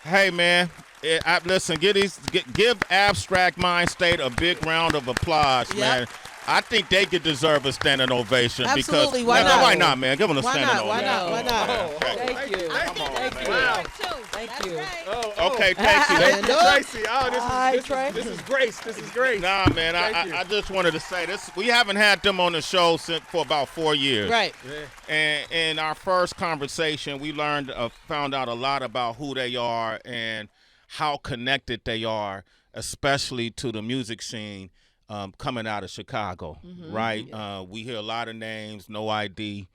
Hey, man. Listen, give Abstract Mindstate a big round of applause, man. I think they could deserve a standing ovation. Absolutely. Because, why not? Why not, man? Give them a standing ovation. Why not? Why not? Thank you. Thank you. Okay, thank you. Thank you, Tracy. This is grace. This is great. Nah, man, I just wanted to say this. We haven't had them on the show for about 4 years. Right. Yeah. And in our first conversation, we found out a lot about who they are and how connected they are, especially to the music scene coming out of Chicago, right? Yeah. We hear a lot of names, No ID,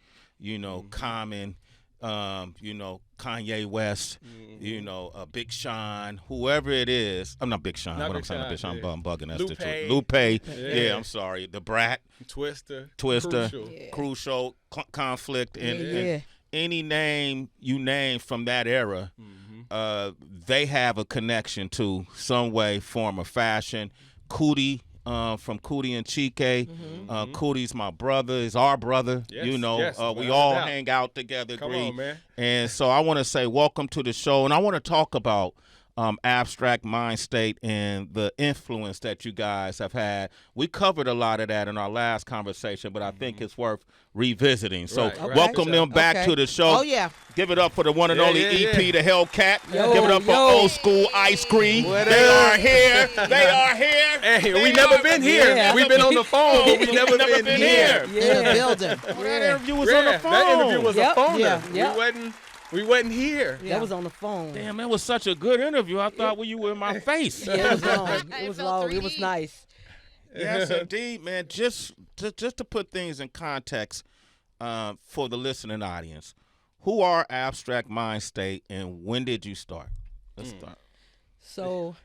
Common, Kanye West, Big Sean, whoever it is. I'm not Big Sean. Not what Big I'm saying, Sean, Big Sean, yeah. I'm bugging. That's Lupe. the truth. Lupe. Yeah, I'm sorry. The Brat. Twista. Crucial. Conflict. And any name you name from that era, they have a connection to some way, form, or fashion. Cootie. From Cootie and Chike. Cootie's my brother, is our brother. Yes, we all hang out together. Come on, man. And so I want to say welcome to the show. And I want to talk about Abstract Mindstate and the influence that you guys have had. We covered a lot of that in our last conversation, but I think it's worth revisiting. So welcome them back to the show. Oh, yeah. Give it up for the one and only EP, The Hellcat. Yo, Give it up for Old School Ice Cream. They are here. They are here. Hey, we never been here. Yeah. We've been on the phone, but we never been here. In the building. That interview was on the phone. That interview was a phoner. Yeah. We wasn't here. That was on the phone. Damn, that was such a good interview. I thought you were in my face. Yeah, it was long. It was long. It was nice. Yes, indeed, man. Just to put things in context for the listening audience, who are Abstract Mindstate and when did you start? Let's start. So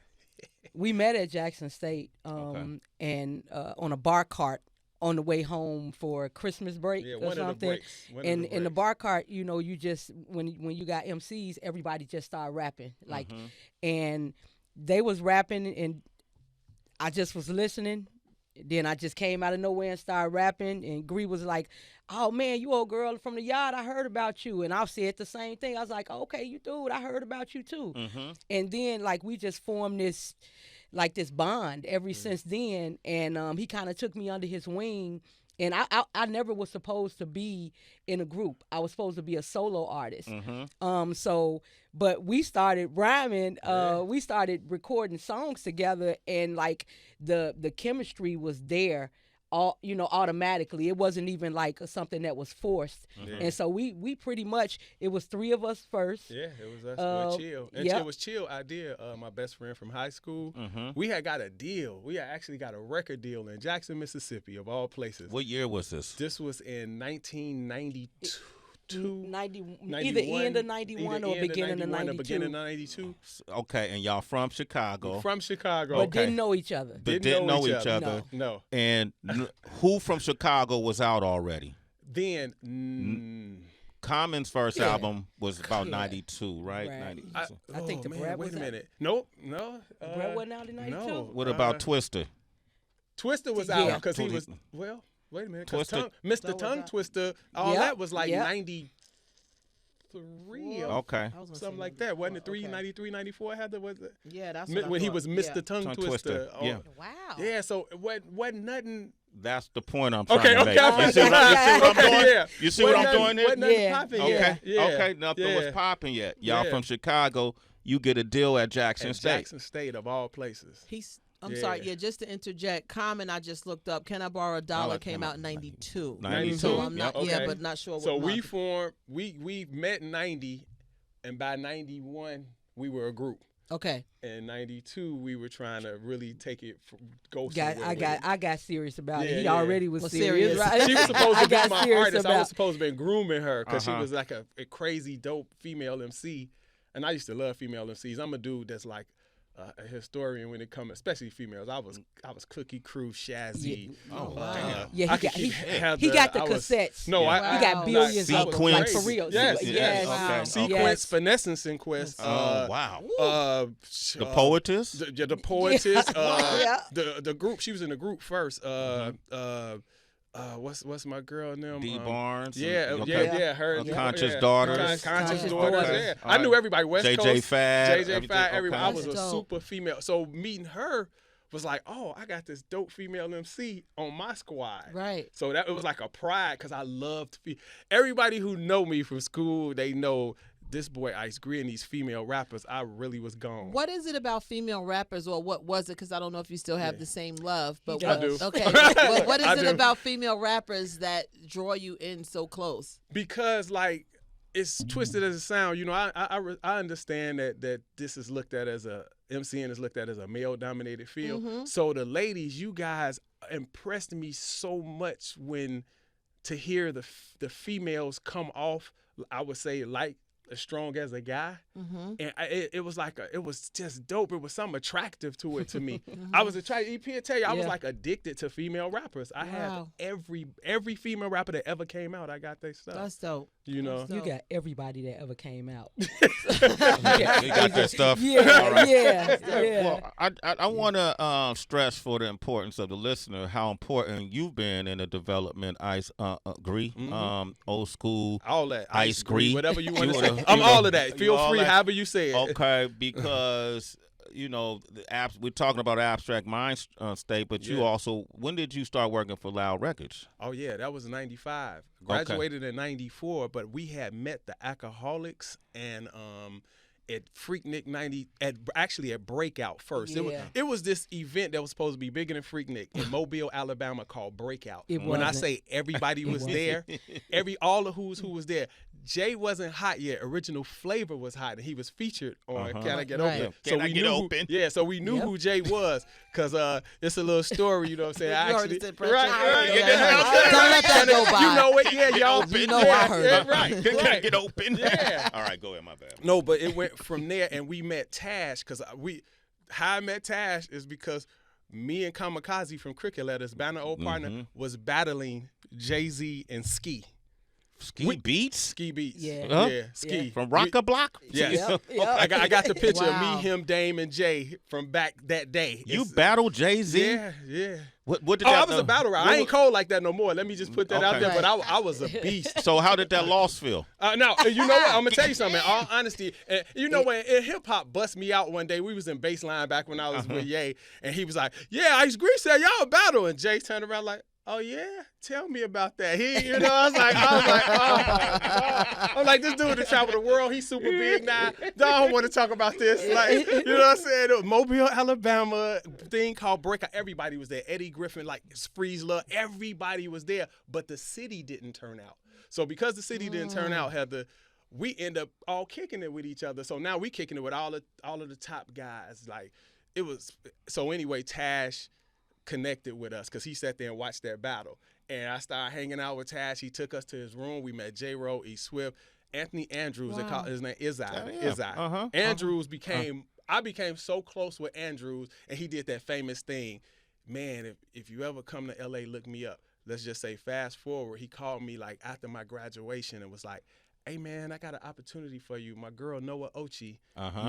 we met at Jackson State and on a bar cart on the way home for Christmas break or something. In the bar cart, you just when you got MCs, everybody just started rapping and they was rapping and I just was listening. Then I just came out of nowhere and started rapping, and Gree was like, "Oh man, you old girl from the yard, I heard about you." And I said the same thing. I was like, "Okay, you dude, I heard about you too." And then we just formed this bond ever since then. And he kind of took me under his wing. And I never was supposed to be in a group. I was supposed to be a solo artist. But we started rhyming. We started recording songs together, and the chemistry was there, automatically. It wasn't even something that was forced. And so we pretty much, it was three of us first. Yeah, it was us with Chill. And it was Chill idea. My best friend from high school. We had got a deal. We had actually got a record deal in Jackson, Mississippi, of all places. What year was this? This was in 1992. 91, either end of 91 or beginning of 92. Okay, and y'all from Chicago. From Chicago. But didn't know each other. But didn't know each other. No. And who from Chicago was out already? Then Common's first album was about 92, right? 92. I think the Brad was wait a out. minute. No. The Brad wasn't out in 92? No. What about Twista? Twista was out because he was, wait a minute. Mr. Tongue Twister, that was 93. Okay. Something like that. Wasn't it 93, 94? Was it? Yeah, that's when he was Mr. Tongue Twister. Yeah. Wow. Yeah, so wasn't nothing. That's the point I'm trying to make. Okay. You see what I'm doing? Yeah. You see what I'm doing there? Wasn't nothing popping yet. Okay, nothing was popping yet. Y'all from Chicago, you get a deal at Jackson State. Jackson State, of all places. I'm sorry, just to interject, Common, I just looked up. Can I Borrow a Dollar came out in 92. 92. So I'm not, okay. but not sure what So month. we met in 90, and by 91, we were a group. Okay. In 92, we were trying to really go somewhere. I got serious about it. He already was serious. Right? She was supposed to be my artist. I was it. supposed to be grooming her because she was like a crazy, dope female MC. And I used to love female MCs. I'm a dude that's like a historian when it comes, especially females. I was Cookie Crew, Shazzy. Yeah. Oh, wow. Yeah, he got the cassettes. No, he got billions of Sequence. For real. Yes. Wow. Sequence, Finesse and Quest. Wow. The Poetess? The Poetess. Yeah. The group, she was in the group first. what's my girl name? D Barnes. Her Conscious Daughters. Conscious Daughters. Yeah. I knew everybody. West Coast. JJ Fad. Everybody. I was a super female. So meeting her was like, oh, I got this dope female MC on my squad. Right. So it was like a pride because I loved everybody who know me from school. They know this boy Ice Green and these female rappers. I really was gone. What is it about female rappers, or what was it? Because I don't know if you still have the same love. But I do. Okay. Well, what is it about female rappers that draw you in so close? Because like it's twisted as a sound. You know, I understand that this is looked at as MCN is looked at as a male-dominated field. Mm-hmm. So the ladies, you guys impressed me so much to hear the females come off, I would say, like as strong as a guy. Mm-hmm. And it was like it was just dope. It was something attractive to it to me. Mm-hmm. I was attracted. EP tell you, I was like addicted to female rappers. I had every female rapper that ever came out. I got their stuff. That's dope. You know, you got everybody that ever came out. You got that stuff. Yeah. Well, I want to stress for the importance of the listener how important you've been in the development. Ice Gree, old school, all that Ice Gree, whatever you want to say. I'm all of that. Feel free, however you say it. Okay, because you know we're talking about abstract mind state, but you also, when did you start working for Loud Records? Oh yeah, that was 95. Graduated in 94, but we had met the Alcoholics and at Freaknik 90 at Breakout first. It was this event that was supposed to be bigger than Freaknik in Mobile, Alabama called Breakout. When I say everybody was there, all of who was there. Jay wasn't hot yet. Original Flavor was hot, and he was featured on Can I Get Open? So we knew so we knew who Jay was, because it's a little story, you know what I'm saying? Right. Don't let that go by. You know it, y'all. You know I heard it. Right. Can I get open? Yeah. All right, go ahead, my bad. No, but it went from there, and we met Tash, because how I met Tash is because me and Kamikaze from Cricket Letters, Banner Old Partner, was battling Jay-Z and Ski. Ski Beats? Yeah, Ski. Yeah. From Rocker Block? Yes. Yep. I got the picture of me, him, Dame, and Jay from back that day. You battled Jay-Z? Yeah. What did I was a battle rapper. I ain't cold like that no more. Let me just put that out there. But I was a beast. So how did that loss feel? No, you know what? I'm going to tell you something. In all honesty, you know when hip-hop bust me out one day, we was in Baseline back when I was with Ye, and he was like, Ice Green said y'all battle. And Jay turned around like, oh yeah, tell me about that. I was like, oh. I'm like, this dude that travel the world, he's super big now. I don't want to talk about this. Like, you know what I'm saying? It was Mobile, Alabama, thing called Breakout. Everybody was there. Eddie Griffin, like Freeze Love, everybody was there. But the city didn't turn out. So because the city didn't turn out, we end up all kicking it with each other. So now we kicking it with all of the top guys. Like it was. So anyway, Tash connected with us because he sat there and watched that battle. And I started hanging out with Tash. He took us to his room. We met J-Ro, E. Swift, Anthony Andrews. They call his name Izai. Andrews I became so close with Andrews, and he did that famous thing. Man, if you ever come to LA, look me up. Let's just say fast forward. He called me like after my graduation and was like, hey man, I got an opportunity for you. My girl Noah Ochi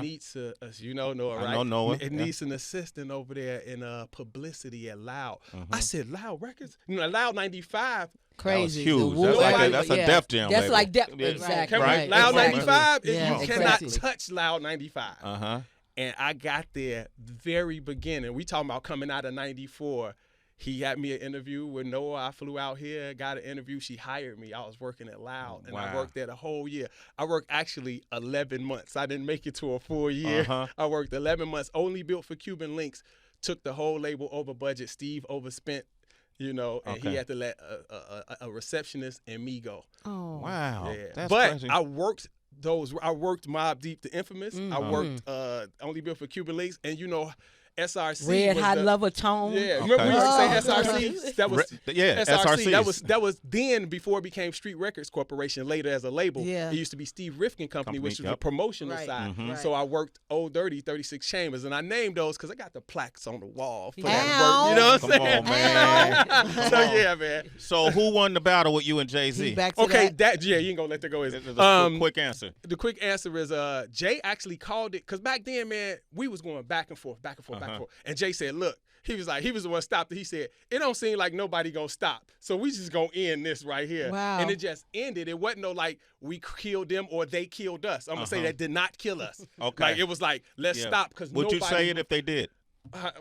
needs you know Noah, right? I know Noah. It needs an assistant over there in publicity at Loud. I said Loud Records, Loud 95. That Crazy, was huge. That's a Def Jam. That's label. like Def. Yeah. Exactly. Right. Loud 95. Yeah, You cannot touch Loud 95. And I got there very beginning. We talking about coming out of 94. He had me an interview with Noah. I flew out here, got an interview. She hired me. I was working at Loud, and I worked there the whole year. I worked actually 11 months. I didn't make it to a full year. I worked 11 months, only built for Cuban Links, took the whole label over budget. Steve overspent, and he had to let a receptionist and me go. Oh, wow. Yeah. That's but crazy. I worked Mobb Deep the Infamous. I worked only built for Cuban Links, and SRC Red was Hot Lover Tone. Yeah, remember we used to say SRC? That was SRC. That was then before it became Street Records Corporation. Later as a label, it used to be Steve Rifkin Company, which was the promotional side. So I worked Old Dirty, 36 Chambers, and I named those because I got the plaques on the wall for that work. You know what I'm saying? Come on, man. So yeah, man. So who won the battle with you and Jay-Z? Okay, you ain't gonna let that go. Quick answer. The quick answer is Jay actually called it because back then, man, we was going back and forth. And Jay said, look, he was the one stopped it. He said, it don't seem like nobody gonna stop. So we just gonna end this right here. Wow. And it just ended. It wasn't no like we killed them or they killed us. I'm gonna say that did not kill us. Okay. Like it was like, let's stop because nobody. Would you say it if they did? My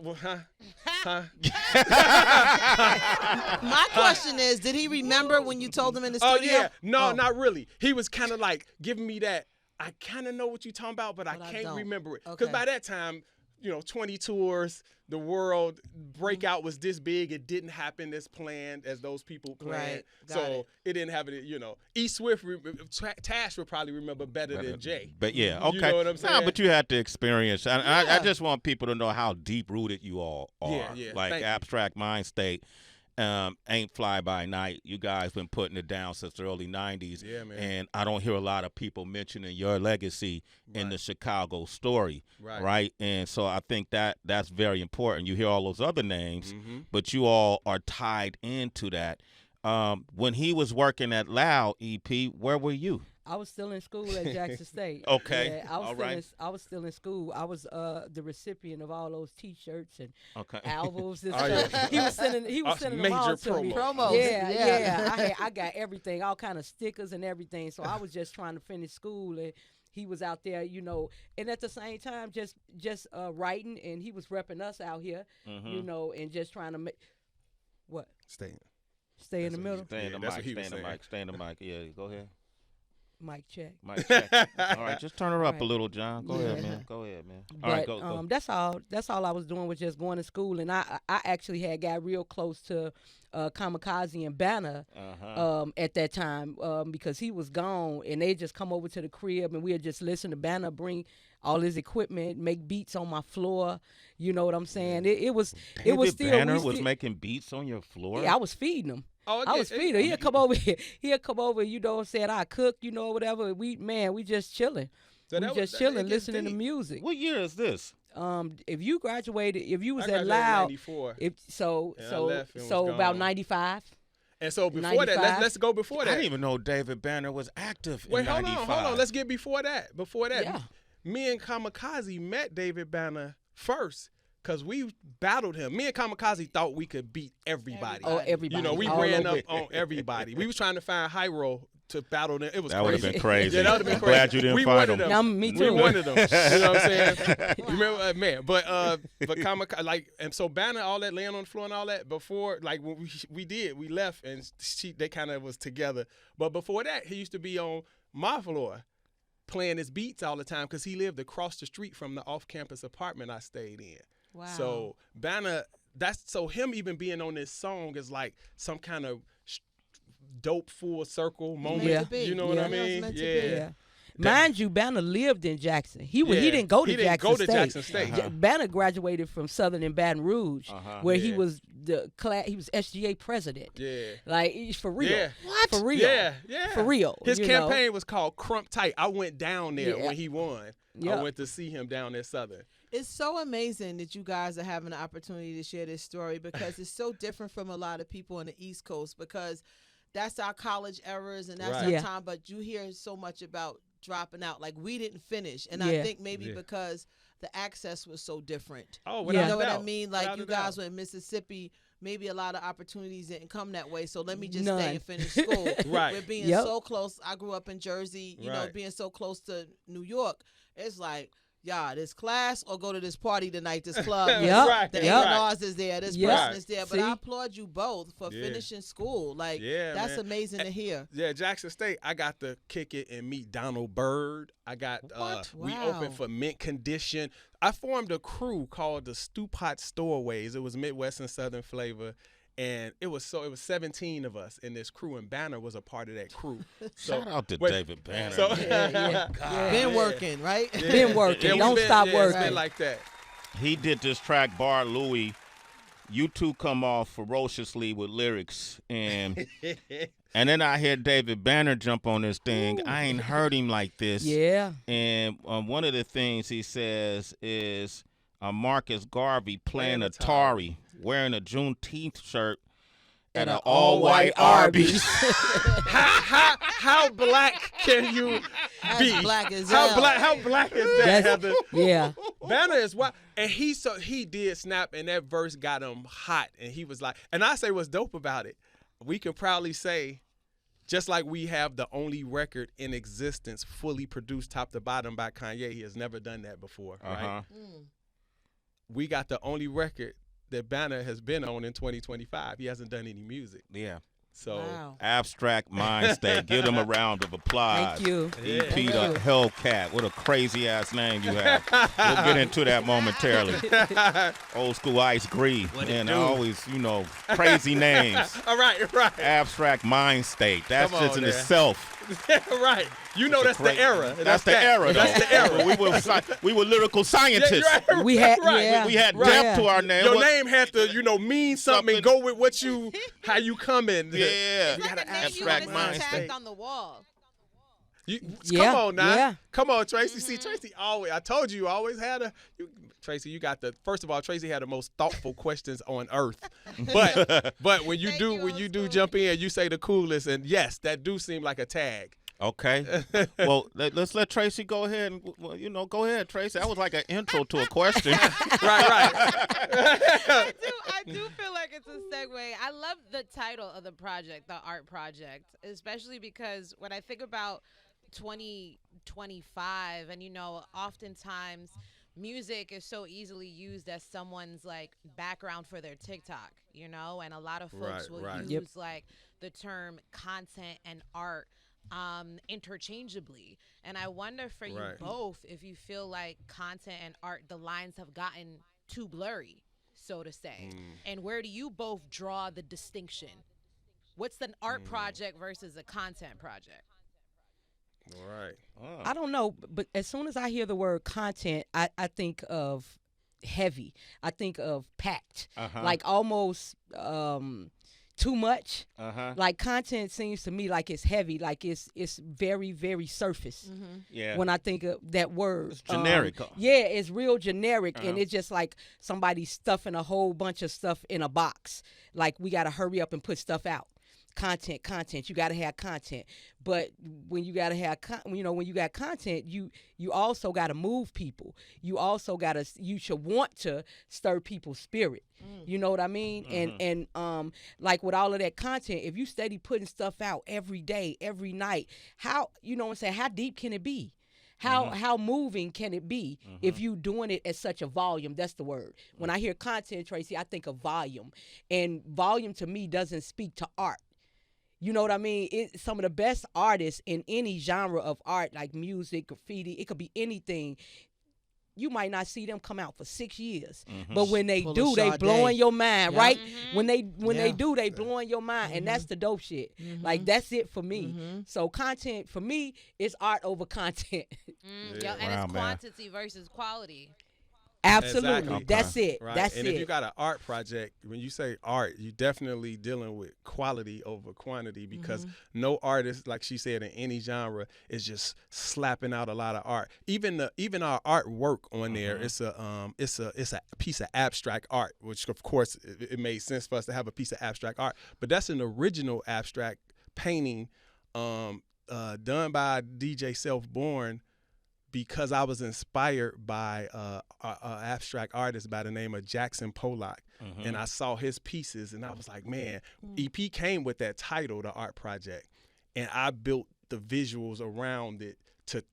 question is, did he remember when you told him in the studio? Oh yeah. No, not really. He was kind of like giving me that. I kind of know what you're talking about, but I can't remember it. Because by that time, 20 tours, the world breakout was this big. It didn't happen as planned as those people planned. Right. It didn't happen. E Swift, Tash would probably remember better than Jay. But yeah, okay. You know what I'm saying? But you had to experience. I just want people to know how deep rooted you all are. Yeah. Like Abstract Mindstate. Ain't fly by night. You guys been putting it down since the early 90s. Yeah, man. And I don't hear a lot of people mentioning your legacy in the Chicago story. Right. And so I think that's very important. You hear all those other names, but you all are tied into that. When he was working at Loud EP, where were you? I was still in school at Jackson State. Okay. Yeah, I was still in school. I was the recipient of all those T-shirts and albums and stuff. Yeah. He was sending them all to me. Promos. Yeah. I got everything, all kind of stickers and everything. So I was just trying to finish school, and he was out there, and at the same time just writing, and he was repping us out here, and just trying to make what? Stay in the middle. Stay in the mic. Stay in the mic. Yeah, go ahead. Mic check. All right, just turn her up a little, John. Go ahead, man. All right, go. That's all I was doing was just going to school, and I actually had got real close to Kamikaze and Banner at that time because he was gone, and they just come over to the crib, and we'd just listen to Banner bring all his equipment, make beats on my floor. You know what I'm saying? It was still Banner was making beats on your floor. Yeah, I was feeding him. Oh, I was feeding him. He'll come over here. He'll come over. Said I cook. Whatever. We just chilling. So chilling, listening to music. What year is this? If you graduated, if you was I at Loud, 94. So about 95. And so before 95? that, let's go before that. I didn't even know David Banner was active Wait, in 95. hold on. Let's get before that. Yeah. Me and Kamikaze met David Banner first because we battled him. Me and Kamikaze thought we could beat everybody. Oh, everybody. We ran up on everybody. We was trying to find Hyro to battle them. It was that would have been crazy. Yeah, that would have been crazy. Glad you didn't find him. Me too. We wanted them. You know what I'm saying? You remember, man? But Kamikaze, and so Banner, all that laying on the floor and all that before, like when we left, and they kind of was together. But before that, he used to be on my floor, playing his beats all the time because he lived across the street from the off-campus apartment I stayed in. Wow. So Banner, him even being on this song is like some kind of dope full circle moment. You know what I mean? Yeah. Mind you, Banner lived in Jackson. He didn't go to Jackson State. Banner graduated from Southern in Baton Rouge, where he was he was SGA president. Yeah, like for real. Yeah. What? For real. Yeah. For real. His campaign was called Crump Tight. I went down there when he won. Yeah. I went to see him down at Southern. It's so amazing that you guys are having the opportunity to share this story because it's so different from a lot of people on the East Coast because that's our college eras and that's our time. But you hear so much about dropping out. Like we didn't finish. And I think maybe because the access was so different. Oh, without you know doubt. what I mean? Like you guys were in Mississippi. Maybe a lot of opportunities didn't come that way. So let me just stay and finish school. Right. We're being so close. I grew up in Jersey, you know, being so close to New York. It's like, this class or go to this party tonight, this club. The A&Rs is there, this person is there. But I applaud you both for finishing school. Like, that's amazing to hear. Yeah, Jackson State, I got to kick it and meet Donald Byrd. I got, we opened for Mint Condition. I formed a crew called the Stew Pot Stowaways. It was Midwest and Southern flavor. And it was 17 of us in this crew, and Banner was a part of that crew. So, shout out to David Banner. So, been working, right? Been working. Don't stop working. It's been like that. He did this track, Bar Louie. You two come off ferociously with lyrics, and then I hear David Banner jump on this thing. Ooh. I ain't heard him like this. Yeah. And one of the things he says is Marcus Garvey playing Atari. Wearing a Juneteenth shirt at an all-white Arby's. How black can you be? Black as how black is that, Heather? Yeah. Banner is wild. And he did snap, and that verse got him hot. And he was like, and I say what's dope about it, we can proudly say, just like we have the only record in existence fully produced top to bottom by Kanye, he has never done that before, right? We got the only record that Banner has been on in 2025. He hasn't done any music. Yeah. So Abstract Mindstate. Give them a round of applause. Thank you. EP the Hellcat. What a crazy ass name you have. We'll get into that momentarily. Old school Ice Gree. And always, crazy names. All right. Abstract Mindstate. That's just in itself. Right. That's the era. That's the era, though. That's the era. We were lyrical scientists. Yeah, we had we had depth to our name. Your name had to, mean something and go with how you come in. Yeah. We got an abstract Mindstate on the wall. Come on now. Yeah. Come on, Tracy. See, Tracy always, I told you always had Tracy, first of all, Tracy had the most thoughtful questions on earth. But when you do jump in, you say the coolest, and yes, that do seem like a tag. Okay. Well, let's let Tracy go ahead and go ahead, Tracy. That was like an intro to a question. Right. I do feel like it's a segue. I love the title of the project, the art project, especially because when I think about 2025, and oftentimes music is so easily used as someone's like background for their TikTok, and a lot of folks will use like the term content and art interchangeably. And I wonder for you both if you feel like content and art, the lines have gotten too blurry, so to say. And where do you both draw the distinction? What's an art project versus a content project? Right. I don't know, but as soon as I hear the word content, I think of heavy. I think of packed, like almost too much. Like content seems to me like it's heavy, like it's very, very surface. Yeah. When I think of that word, it's generic. It's real generic, and it's just like somebody stuffing a whole bunch of stuff in a box. Like we got to hurry up and put stuff out. Content. You got to have content. But when you got to have, when you got content, you also got to move people. You also got to, you should want to stir people's spirit. You know what I mean? And like with all of that content, if you steady putting stuff out every day, every night, how, how deep can it be? How moving can it be if you doing it at such a volume? That's the word. When I hear content, Tracy, I think of volume. And volume to me doesn't speak to art. You know what I mean? Some of the best artists in any genre of art, like music, graffiti, it could be anything. You might not see them come out for 6 years, but when they do, they blowing your mind, right? When they do, they blowing your mind, and that's the dope shit. Like that's it for me. So content for me is art over content. And it's quantity versus quality. Absolutely. Exactly. That's it. Right. That's and it. if you got an art project, when you say art, you definitely dealing with quality over quantity, because no artist, like she said, in any genre is just slapping out a lot of art. Even our artwork on there, it's a piece of abstract art, which of course it made sense for us to have a piece of abstract art. But that's an original abstract painting done by DJ Self-Born, because I was inspired by an abstract artist by the name of Jackson Pollock. And I saw his pieces, and I was like, man, EP came with that title, The Art Project. And I built the visuals around it to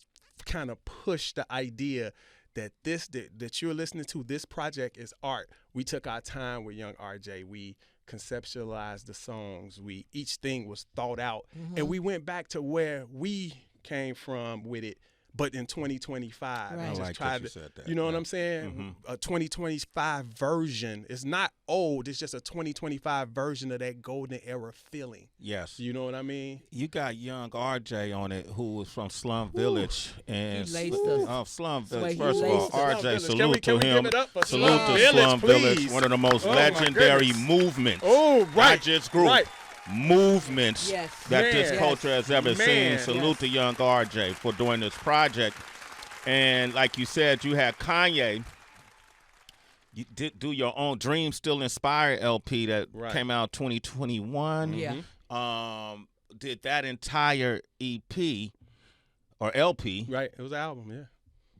kind of push the idea that that you're listening to, this project is art. We took our time with Young RJ. We conceptualized the songs. Each thing was thought out. And we went back to where we came from with it, but in 2025. Right. And I like that you said that. You know what I'm saying? A 2025 version. It's not old. It's just a 2025 version of that golden era feeling. Yes. You know what I mean? You got Young RJ on it, who was from Slum Village. And He laced us. Slum That's Village. why he First of all, laced us. RJ, Can salute we to him. give it up for Salute Slum to Village, Slum please? Village, one of the most Oh, my legendary goodness. movements. Oh, right. Not just group. Right. Movements that this Man. culture has ever seen. Man. Salute to Young RJ for doing this project. And like you said, you had Kanye. You did do your own Dream Still Inspired LP that came out 2021. Yeah. Did that entire EP or LP. Right. It was an album, yeah.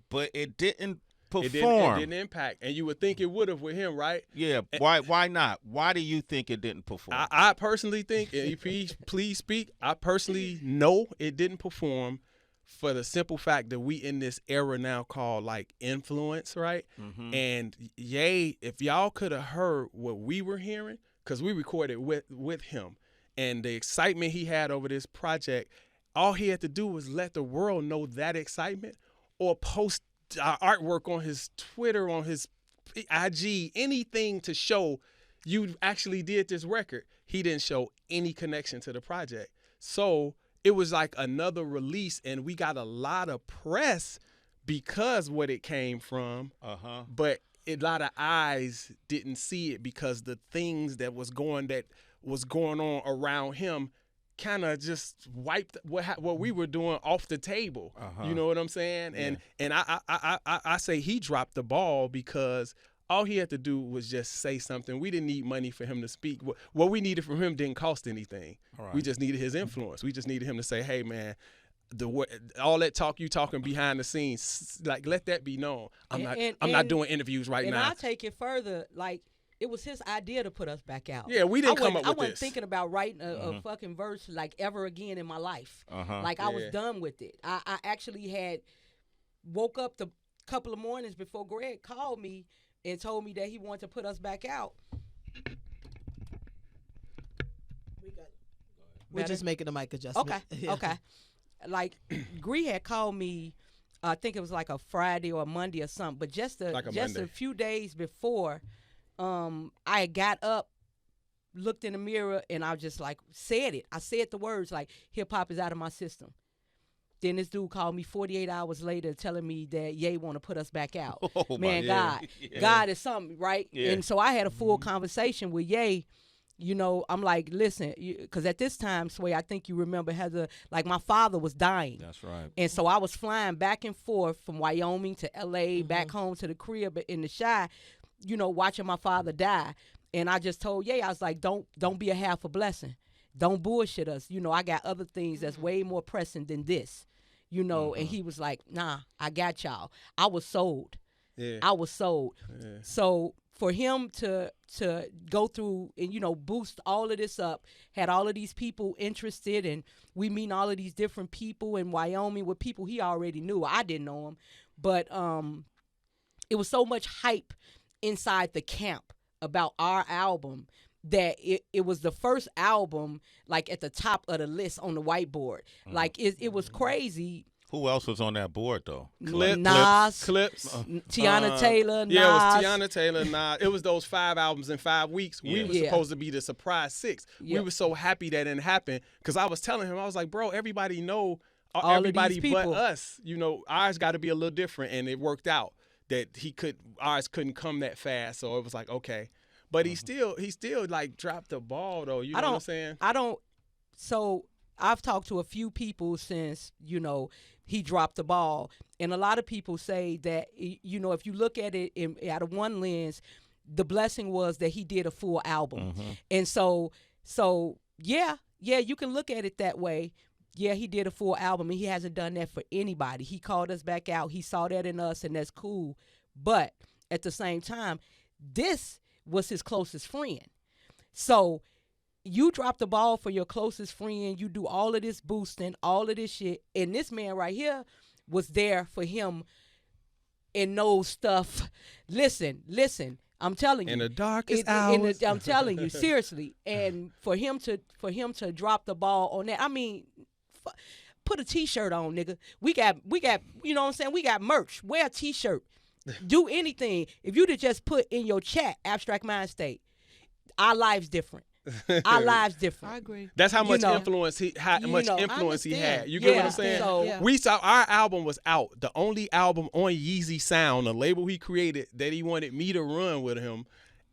But it didn't perform. It didn't impact. And you would think it would have with him, right? Yeah. Why not? Why do you think it didn't perform? I personally think, and please speak, I personally know it didn't perform for the simple fact that we in this era now called like influence, right? Mm-hmm. And if y'all could have heard what we were hearing, because we recorded with him, and the excitement he had over this project, all he had to do was let the world know that excitement or post artwork on his Twitter, on his IG, anything to show you actually did this record. He didn't show any connection to the project. So it was like another release, and we got a lot of press because what it came from. But a lot of eyes didn't see it because the things that was going on around him kind of just wiped what we were doing off the table. You know what I'm saying? Yeah. And I say he dropped the ball because all he had to do was just say something. We didn't need money for him to speak. What we needed from him didn't cost anything. Right. We just needed his influence. We just needed him to say, hey, man, all that talk you talking behind the scenes, like, let that be known. I'm not doing interviews right now. And I'll take it further. Like, it was his idea to put us back out. Yeah, we didn't come up with this. I wasn't thinking about writing a fucking verse like ever again in my life. Like, I was done with it. I actually had woke up the couple of mornings before Greg called me and told me that he wanted to put us back out. We're just making a mic adjustment. Okay. Like, Gree had called me, I think it was like a Friday or a Monday or something, but just a few days before, I got up, looked in the mirror, and I just like said it. I said the words like, hip hop is out of my system. Then this dude called me 48 hours later telling me that Ye want to put us back out. Oh, man, God is something, right? Yeah. And so I had a full conversation with Ye. You know, I'm like, listen, because at this time, Sway, I think you remember, like my father was dying. That's right. And so I was flying back and forth from Wyoming to L.A., back home to the crib in the Chi, you know, watching my father die. And I just told Ye, I was like, don't be a half a blessing. Don't bullshit us. You know, I got other things that's way more pressing than this. You know, and he was like, nah, I got y'all. I was sold. Yeah. I was sold. Yeah. So for him to go through and, you know, boost all of this up, had all of these people interested, and we meet all of these different people in Wyoming with people he already knew. I didn't know him. But it was so much hype inside the camp about our album that it was the first album, like, at the top of the list on the whiteboard. Like, it was crazy. Who else was on that board, though? Nas. Tiana Taylor, Nas. Yeah, it was Tiana Taylor, Nas. It was those 5 albums in 5 weeks. Yeah. We were supposed to be the surprise 6. Yep. We were so happy that didn't happen because I was telling him, I was like, bro, everybody know, everybody but us. You know, ours got to be a little different, and it worked out that ours couldn't come that fast, so it was like, okay. But he still like dropped the ball though. You know what I'm saying? So I've talked to a few people since, you know, he dropped the ball, and a lot of people say that, you know, if you look at it out of one lens, the blessing was that he did a full album, and so yeah, you can look at it that way. Yeah, he did a full album, and he hasn't done that for anybody. He called us back out. He saw that in us, and that's cool. But at the same time, this was his closest friend. So you drop the ball for your closest friend. You do all of this boosting, all of this shit. And this man right here was there for him and knows stuff. Listen. I'm telling you. In the darkest hours. I'm telling you, seriously. And for him to drop the ball on that, I mean, put a T-shirt on, nigga. We got, you know what I'm saying? We got merch. Wear a T-shirt. Do anything. If you'd have just put in your chat, Abstract Mindstate, our lives different. Our lives different. I agree. That's how much influence he had. You get what I'm saying? So, we saw our album was out. The only album on Yeezy Sound, a label he created that he wanted me to run with him.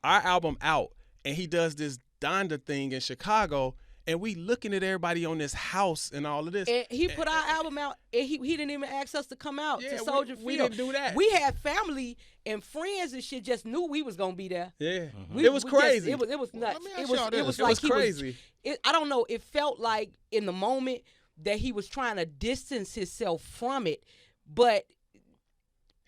Our album out, and he does this Donda thing in Chicago. And we looking at everybody on this house and all of this. And he put our album out, and he didn't even ask us to come out to Soldier Field. We didn't do that. We had family and friends and shit just knew we was gonna be there. Yeah, it was crazy. It was nuts. It was crazy. I don't know. It felt like in the moment that he was trying to distance himself from it, but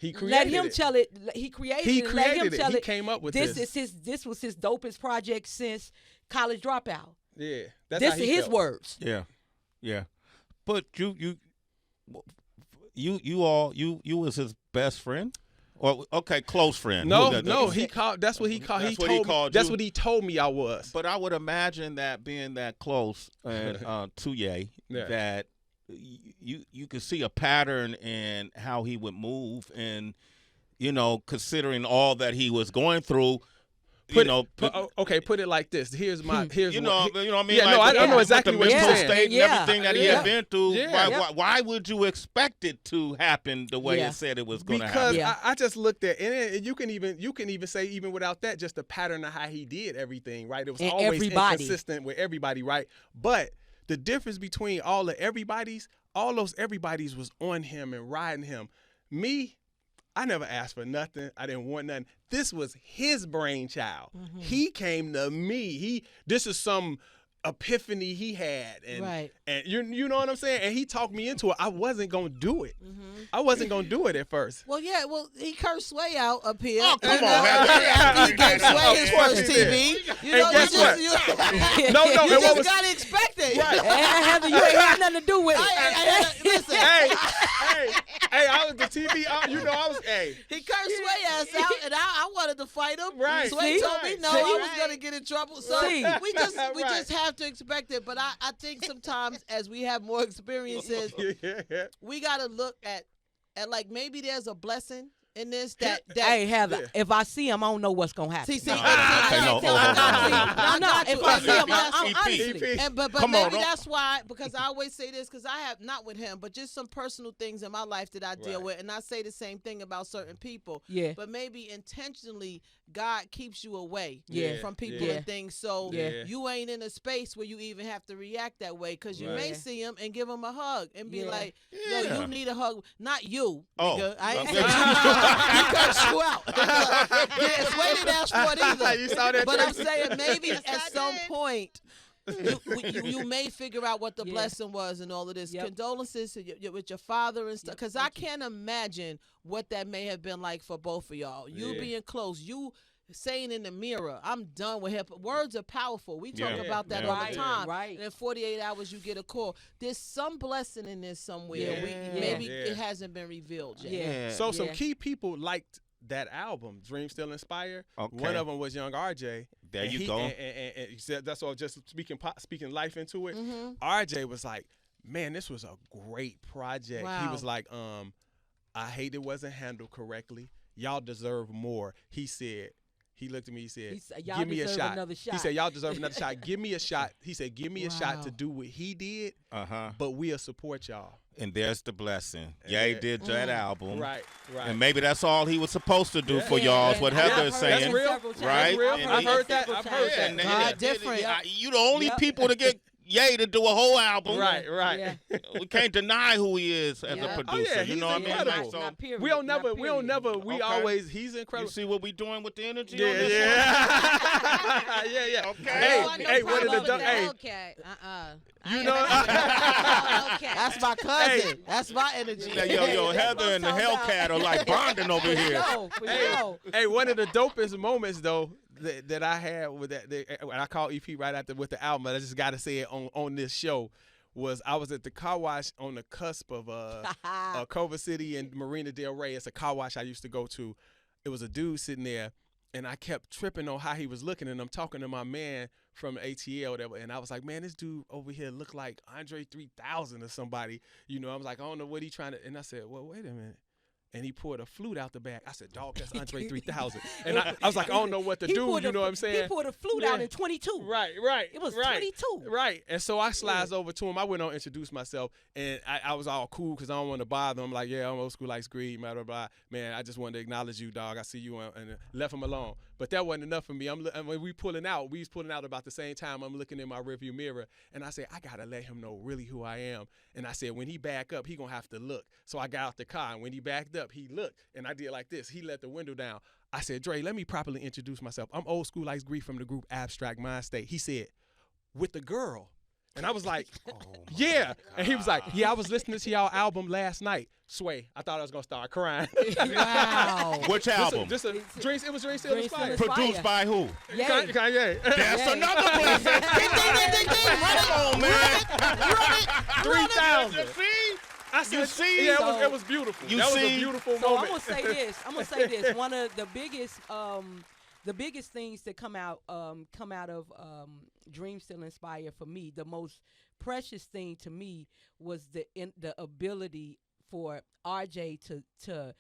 He created let him it. tell it. He created it. Let him tell He it. came up with this. This was his dopest project since College Dropout. Yeah, that's this how he is his felt. words. Yeah. But you was his best friend, or close friend. No, he called. That's what he called. That's what he called. That's what he told me I was. But I would imagine that being that close to Ye, that you could see a pattern in how he would move, and considering all that he was going through. Put it like this. Here's what I mean. Yeah, I know exactly what you're saying. State and everything that he had been through. Yeah. Why would you expect it to happen the way it said it was going to happen? Because I just looked at and you can even say even without that, just the pattern of how he did everything. Right, it was always inconsistent with everybody. Right, but the difference between all those everybody's was on him and riding him. Me, I never asked for nothing. I didn't want nothing. This was his brainchild. Mm-hmm. He came to me. This is some epiphany he had, and you know what I'm saying. And he talked me into it. I wasn't gonna do it. Mm-hmm. I wasn't gonna do it at first. Well, he cursed Sway out up here. Oh, come on, after he gave Sway his first TV. You know, guess what? You just gotta expect it. Right. Heather, you ain't had nothing to do with it. Listen. Hey, I was the TV. He cursed Sway ass out, and I wanted to fight him. Right. Sway told me no, I was gonna get in trouble. So we just have to expect it. But I think sometimes as we have more experiences, we gotta look at like maybe there's a blessing in this that hey Heather, if I see him, I don't know what's gonna happen. If I see him, honestly. But maybe that's why, because I always say this, because I have not with him, but just some personal things in my life that I deal with, and I say the same thing about certain people. Yeah. But maybe intentionally, God keeps you away from people and things, so you ain't in a space where you even have to react that way, because you may see him and give him a hug and be like, "Yo, you need a hug." Not you, nigga. He cursed you out. Sway didn't ask for it either. You saw that, but I'm saying maybe at some point you may figure out what the blessing was and all of this. Condolences with your father and stuff, because I can't imagine what that may have been like for both of y'all. You being close, you saying in the mirror, "I'm done with hip." Words are powerful. We talk about that all the time. Right. And in 48 hours, you get a call. There's some blessing in this somewhere. Maybe it hasn't been revealed yet. So some key people liked that album, Dream Still Inspire. Okay. One of them was Young RJ. There you go. And he said, that's all, just speaking life into it. Mm-hmm. RJ was like, "Man, this was a great project." Wow. He was like, "I hate it wasn't handled correctly. Y'all deserve more." He said, he looked at me, he said, "Give me a shot." He said, "Y'all deserve another shot. Give me a shot." He said, "Give me a shot to do what he did, but we'll support y'all." And there's the blessing. Ye did that album. Right. And maybe that's all he was supposed to do for y'all, is what Heather is saying. That's real. Right? That's real. I've heard that. Different. You the only people to get Ye to do a whole album. Right. Yeah. We can't deny who he is as a producer. You know what I mean? We don't never. We always. He's incredible. You see what we doing with the energy? Yeah. Okay. Hey, what did the Hellcat? You know, that's my cousin. That's my energy. Yo, Heather and the Hellcat are like bonding over here. Hey, one of the dopest moments though that I had with that, when I called EP right after with the album, but I just got to say it on this show, was I was at the car wash on the cusp of Culver City and Marina Del Rey. It's a car wash I used to go to. It was a dude sitting there, and I kept tripping on how he was looking, and I'm talking to my man from ATL, and I was like, "Man, this dude over here look like Andre 3000 or somebody." You know, I was like, "I don't know what he trying to," and I said, "Well, wait a minute." And he pulled a flute out the bag. I said, "Dog, that's Andre 3000." And I was like, "I don't know what to do." You know what I'm saying? He pulled a flute out in 22. Right. It was 22. Right. And so I slides over to him. I went on, introduced myself, and I was all cool because I don't want to bother him. I'm like, "Yeah, I'm old school like Screed, blah, blah, blah. Man, I just wanted to acknowledge you, dog. I see you," and left him alone. But that wasn't enough for me. And when we was pulling out about the same time. I'm looking in my rearview mirror, and I said, "I got to let him know really who I am." And I said, when he back up, he going to have to look. So I got out the car, and when he backed up, he looked. And I did like this. He let the window down. I said, "Dre, let me properly introduce myself. I'm old school like Screed from the group Abstract Mindstate." He said, "With the girl." And I was like, yeah. And he was like, yeah, I was listening to y'all album last night. Sway. I thought I was going to start crying. Wow. Which album? It was Dream Still Inspired. Produced by who? Kanye. That's another blessing. Come on, man. 3,000. I said, you see? Yeah, it was beautiful. That was a beautiful moment. I'm gonna say this. One of the biggest things that come out of Dream Still Inspired for me, the most precious thing to me was the ability for RJ to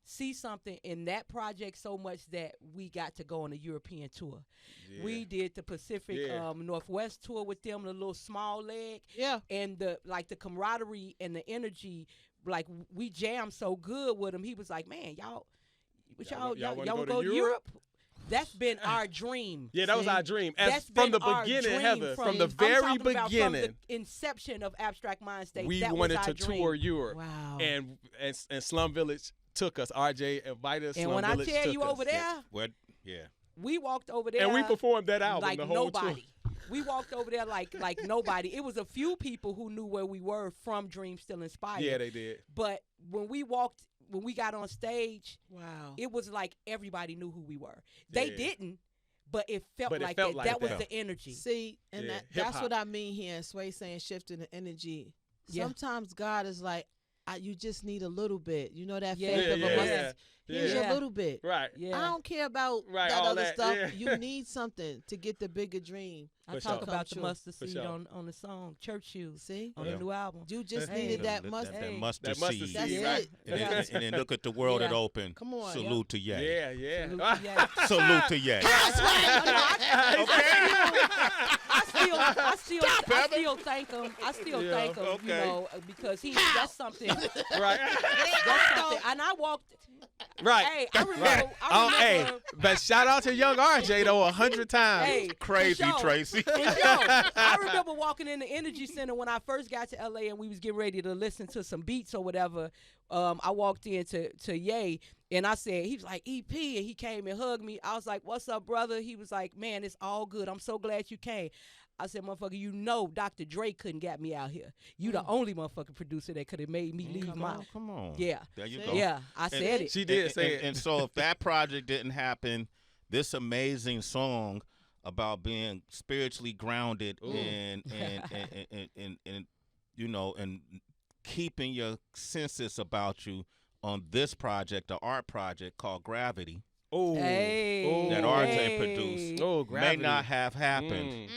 see something in that project so much that we got to go on a European tour. Yeah. We did the Pacific Northwest tour with them, the little small leg. Yeah. And the camaraderie and the energy, like we jammed so good with him. He was like, man, y'all wanna go to Europe? That's been our dream. Yeah, that was our dream. From the beginning, Heather. From the very beginning. From the inception of Abstract Mindstate. We that wanted was our to dream. tour Europe. Wow. And Slum Village took us. RJ invited us. And Slum when Village I tell took you us. over there, we walked over there. And we performed that album like the whole nobody. tour. We walked over there like nobody. It was a few people who knew where we were from Dream Still Inspired. Yeah, they did. But when we got on stage, wow, it was like everybody knew who we were. They didn't, but it felt like that. That was the energy. See, and that's what I mean here. And Sway saying shifting the energy. Sometimes God is like, you just need a little bit. You know that faith of a mustard. Here's a little bit. Right. Yeah. I don't care about that other stuff. Yeah. You need something to get the bigger dream. I talk about the mustard seed on the song Church Shoes. See? On the new album. You just needed that mustard. That mustard seed. That's right? it. And then look at the world it opened. Come on. Salute to Ye. Yeah. Salute to Ye. I still thank him. You know, because that's something. Right. That's something. And I walked. Right. Hey, I remember. Hey, but shout out to young RJ though 100 times. Hey, crazy Tracy. I remember walking in the Energy Center when I first got to LA and we was getting ready to listen to some beats or whatever. I walked into Ye and I said, he was like, EP, and he came and hugged me. I was like, what's up, brother? He was like, man, it's all good. I'm so glad you came. I said, motherfucker, you know Dr. Dre couldn't get me out here. You the only motherfucking producer that could have made me leave Come on. Yeah. There you go. Yeah, I said it. She did say it. And so if that project didn't happen, this amazing song about being spiritually grounded and you know, and keeping your senses about you on this project, the art project called Gravity. That RJ produced may not have happened.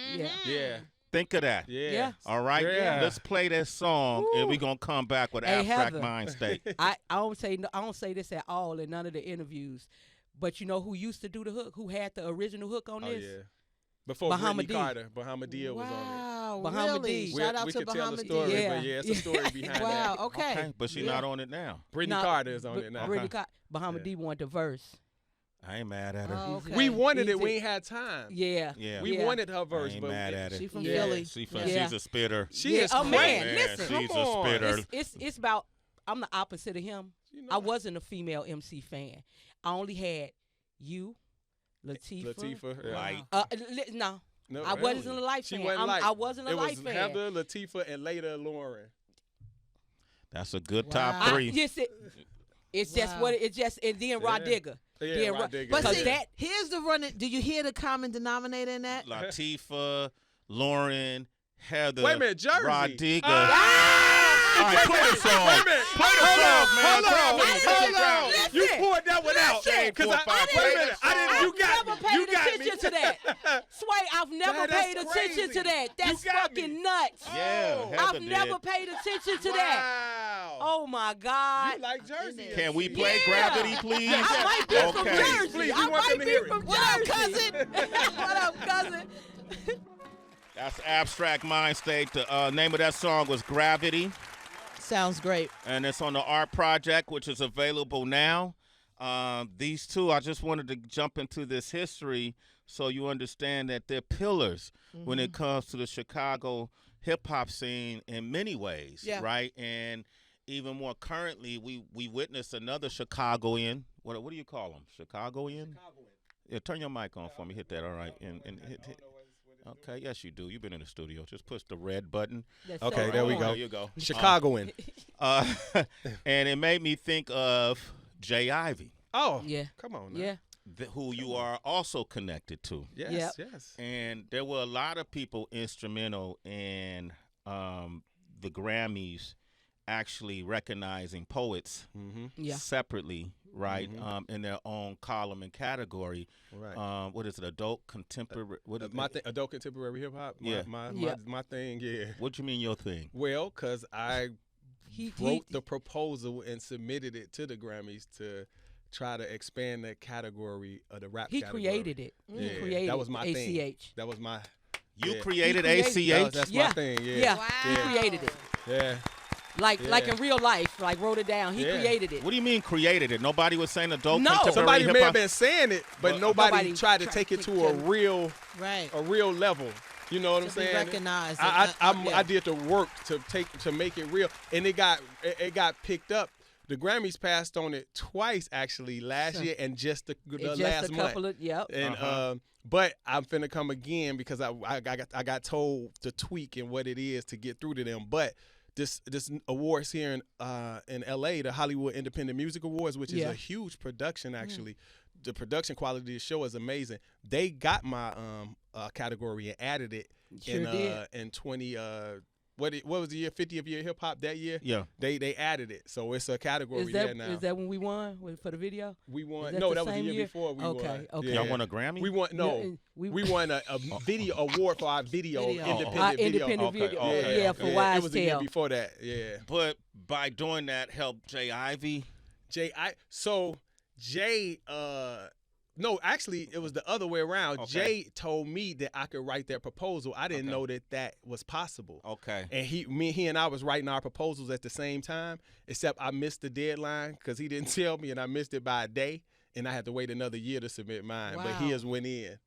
Yeah. Think of that. Yeah. All right. Yeah. Let's play that song, and we're gonna come back with Abstract Mindstate. I don't say this at all in none of the interviews, but you know who used to do the hook? Who had the original hook on this? Yeah. Before Brittany Carter, Bahamadia was on it. Wow, really? Shout out to Bahamadia. But it's a story behind that. Wow, okay. But she's not on it now. Brittany Carter is on it now. Bahamadia wanted the verse. I ain't mad at her. Okay. We wanted it. We ain't had time. Yeah. We wanted her verse, I ain't but mad at it. She from Philly. She's a spitter. She is oh crazy. man, listen. She's a spitter. It's about. I'm the opposite of him. You know. I wasn't a female MC fan. I only had you, Latifah. Light. No. No, I wasn't a Light fan. I wasn't a Light fan. Heather, Latifah, and later Lauren. That's a good top three. It's just what it's just, and then Rod Digger. Yeah, Rod Digger. But see, here's the running. Do you hear the common denominator in that? Latifah, Lauren, Heather, wait a minute, Jersey. Rod Digger. All right, play the song. Wait a minute. Play the song, man. Hold on. You poured that one out. Because wait a minute. You got me. To that. Sway, I've never paid attention to that. That's fucking nuts. Yeah, I've never paid attention to that. Oh my God. You like Jersey. Can we play Gravity, please? I might be from Jersey. Please, I might be from Jersey. What up, cousin? That's Abstract Mindstate. The name of that song was Gravity. Sounds great. And it's on the Art Project, which is available now. These two, I just wanted to jump into this history so you understand that they're pillars when it comes to the Chicago hip-hop scene in many ways, right? And even more currently, we witnessed another Chicagoan. What do you call them? Chicagoan? Yeah, turn your mic on for me. Hit that, all right. And hit. Okay, yes, you do. You've been in the studio. Just push the red button. Okay, there we go. There you go. Chicagoan. And it made me think of Jay Ivy. Oh, yeah. Come on now. Yeah. Who you are also connected to. Yes, yes. And there were a lot of people instrumental in the Grammys actually recognizing poets separately, right, in their own column and category. Right. What is it, adult contemporary? Adult contemporary hip hop. My thing. Yeah. What do you mean your thing? Well, because I wrote the proposal and submitted it to the Grammys to try to expand the category of the rap category. He created it. Yeah, He created that was my ACH. thing. That was my. You yeah. created He ACH? That's my thing. Yeah. Wow. He created it. Yeah. Like in real life, like wrote it down. He created it. What do you mean created it? Nobody was saying adult No. contemporary Somebody hip may hop? have been saying it, but nobody tried to take it to a real level. You know what I'm saying? Recognized. I did the work to make it real, and it got picked up. The Grammys passed on it twice actually last year and just the last month. And but I'm finna come again because I got told to tweak and what it is to get through to them. But this awards here in LA, the Hollywood Independent Music Awards, which is a huge production actually. The production quality of the show is amazing. They got my category and added it in 20 what was the year, 50th year hip hop that year? Yeah. They added it. So it's a category there now. Is that when we won for the video? We won. That No, the that was the same year before we won. Okay. Yeah. Y'all won a Grammy? We won we won a video award for our video. Independent video. Okay. For YSL. It was the year before that. Yeah. But by doing that helped Jay Ivy? No, actually, it was the other way around. Okay. Jay told me that I could write that proposal. I didn't know that was possible. Okay. And he and I was writing our proposals at the same time, except I missed the deadline because he didn't tell me, and I missed it by a day, and I had to wait another year to submit mine. Wow. But his went in,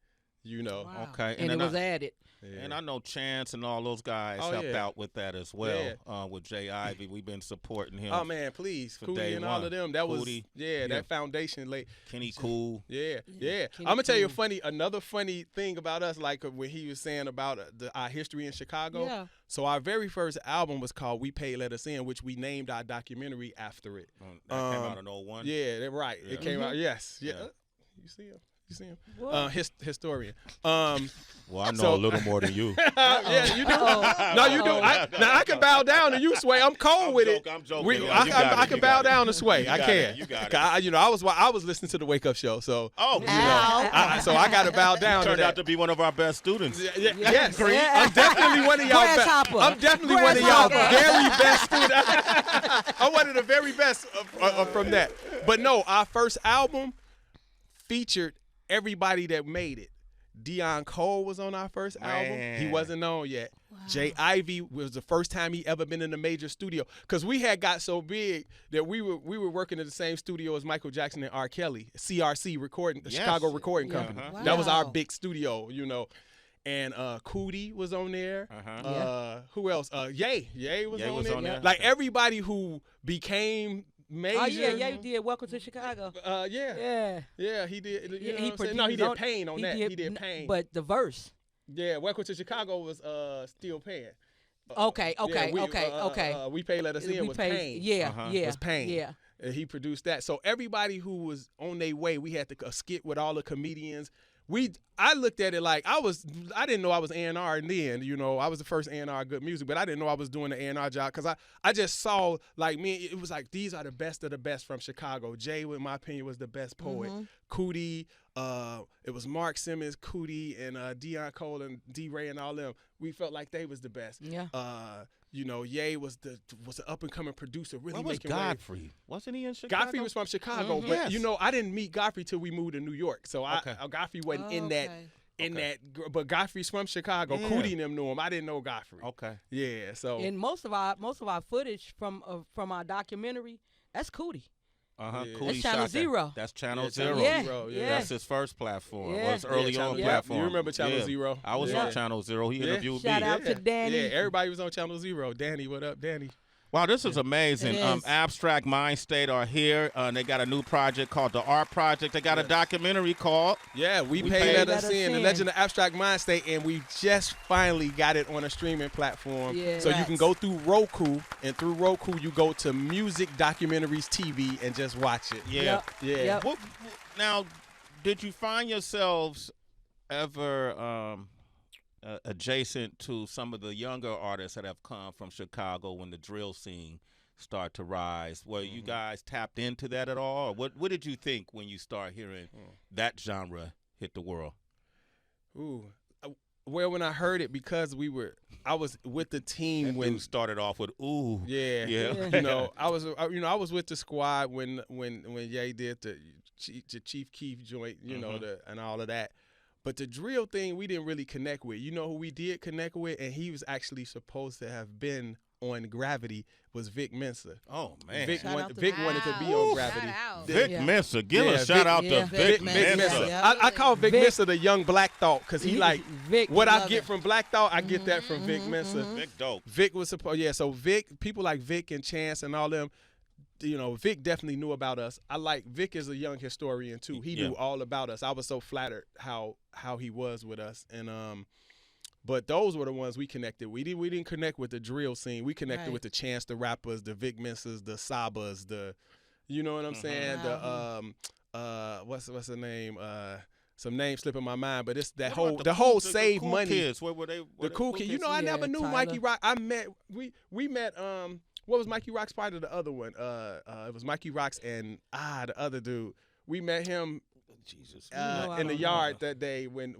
you know. Wow. Okay. And it was added. Yeah. And I know Chance and all those guys helped out with that as well. With Jay Ivy, we've been supporting him. Oh man, please, for Cootie day and one. all of them. That Cootie, was that foundation late. Kenny Cool. Yeah. Kenny I'm gonna tell you Cool. another funny thing about us, like when he was saying about our history in Chicago. Yeah. So our very first album was called "We Paid Let Us In," which we named our documentary after it. That came out in 01? Yeah, that's right. Yeah. It came out. Yes. Yeah. Yeah. You see him. What? Historian. Well, I know a little more than you. Yeah, you do. No, you do. I can bow down to you, Sway. I'm cold with it. I'm joking. I can bow down to Sway. I can. You got it. I was listening to the Wake Up Show, so Oh, so I got to bow down to turned that. out to be one of our best students. Yes, I'm definitely one of y'all. Grasshopper. I'm definitely one of y'all Grasshopper. very best students. I'm one of the very best from that. But no, our first album featured everybody that made it. Deion Cole was on our first album. He wasn't known yet. Wow. Jay Ivy was the first time he ever been in a major studio because we had got so big that we were working in the same studio as Michael Jackson and R. Kelly, CRC recording, the Chicago Recording Company. Wow. That was our big studio, you know. And Cootie was on there. Who else? Ye was on there. Like everybody who became major. Oh yeah, he did Welcome to Chicago. Yeah, he did. He did Pain on that. He did Pain. But the verse. Yeah, Welcome to Chicago was Still Pain. Okay. We Paid Let Us In was Pain. Was Pain. Yeah. And he produced that. So everybody who was on their way, we had a skit with all the comedians. I looked at it like I didn't know I was A&R then, you know, I was the first A&R Good Music, but I didn't know I was doing the A&R job because I just saw like it was like these are the best of the best from Chicago. Jay, in my opinion, was the best poet. Cootie, it was Mark Simmons, Cootie, and Deion Cole and D-Ray and all them. We felt like they was the best. Yeah. You know, Ye was the up and coming producer. Really What was making Godfrey? waves. Wasn't he in Chicago? Godfrey was from Chicago, but you know, I didn't meet Godfrey till we moved to New York. So Godfrey wasn't in that. But Godfrey's from Chicago. Cootie and them knew him. I didn't know Godfrey. Okay. Yeah. So And most of our footage from our documentary, that's Cootie. Cootie That's shot Channel that. Zero. That's Channel Channel Zero. Zero. That's his first platform. Yeah. Well, his early on platform. You remember Channel Zero? I was on Channel Zero. He interviewed me. Shout out to Danny. Yeah, everybody was on Channel Zero. Danny, what up, Danny? Wow, this is amazing. Abstract Mindstate are here. They got a new project called The Art Project. They got a documentary called. Yeah, we paid Let Us In, The Legend of Abstract Mindstate, and we just finally got it on a streaming platform. Yeah. So you can go through Roku, and through Roku you go to Music Documentaries TV and just watch it. Yeah. Yeah. Yep. Now, did you find yourselves ever adjacent to some of the younger artists that have come from Chicago when the drill scene started to rise? Were you guys tapped into that at all? Or what did you think when you start hearing that genre hit the world? Well, when I heard it, because I was with the team when started off with ooh. Yeah. I was with the squad when Ye did the Chief Keef joint, and all of that. But the drill thing, we didn't really connect with. You know who we did connect with? And he was actually supposed to have been on Gravity, was Vic Mensa. Oh, man. Vic wanted to be on Gravity. Vic Mensa. Give a shout out to Vic Mensa. I call Vic Mensa the young Black Thought, because he Vic, what I get from Black Thought, I get that from Vic Mensa. Vic dope. Vic was supposed, so Vic, people like Vic and Chance and all them, Vic definitely knew about us. Vic is a young historian too. He knew all about us. I was so flattered how he was with us. And but those were the ones we connected. We didn't connect with the drill scene. We connected with the Chance the Rappers, the Vic Mensas, the Sabas, you know what I'm saying? The what's the name? Some names slipping my mind, but it's the whole Save Money. Kids. Where were they? The cool kids. I never knew Tyler. Mikey Rock. We met what was Mikey Rock's part of the other one? It was Mikey Rock's and the other dude. We met him in the yard that day when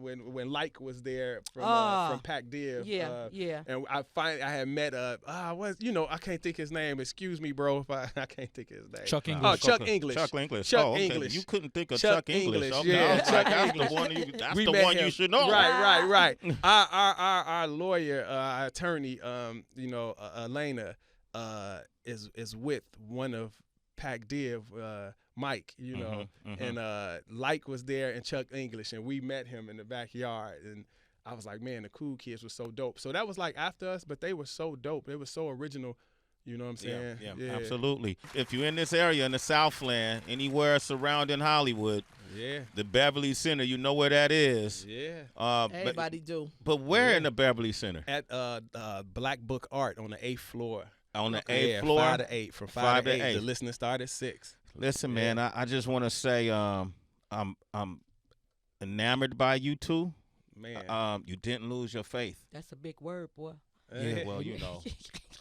Like was there from Pac Div. And I had met I can't think his name. Excuse me, bro, if I can't think his name. Chuck English. Chuck English. Chuck English. You couldn't think of Chuck English. Okay. Yeah, Chuck English. That's the one you should know. Right. Our lawyer, our attorney, Elena, is with one of Pac Div, Mike, and Like was there and Chuck English, and we met him in the backyard, and I was like, man, the cool kids were so dope. So that was like after us, but they were so dope. They were so original. You know what I'm saying? Yeah, absolutely. If you're in this area in the Southland, anywhere surrounding Hollywood, the Beverly Center, you know where that is. Yeah. Everybody do. But where in the Beverly Center? At Black Book Art on the 8th floor. On the 8th floor? 5 to 8. From 5 to 8. The listening started at 6. Listen, man, I just want to say I'm enamored by you two. Man. You didn't lose your faith. That's a big word, boy. Yeah, well,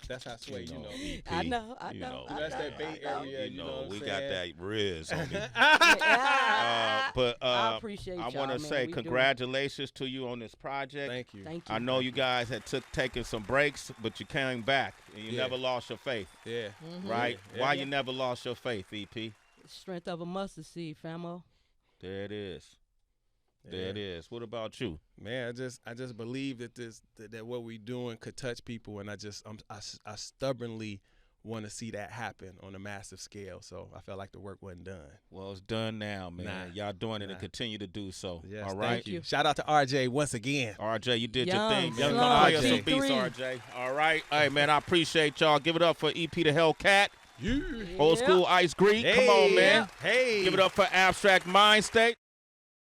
That's how I sway, EP, I know. That's that Bay Area, we got that Riz on me. But I appreciate y'all, I want to say congratulations to you on this project. Thank you. I know you guys had taken some breaks, but you came back, and you never lost your faith. Yeah. Right? Why you never lost your faith, EP? Strength of a mustard seed, famo. There it is. There it is. What about you? Man, I just believe that what we doing could touch people, and I stubbornly want to see that happen on a massive scale. So I felt like the work wasn't done. Well, it's done now, man. Y'all doing it and continue to do so. Yes, all right. Thank you. Shout out to RJ once again. RJ, you did your thing. Slum, Come play some beats, RJ. All right. Hey, man, I appreciate y'all. Give it up for EP the Hellcat. Old school Ice Greek. Come on, man. Hey. Give it up for Abstract Mindstate.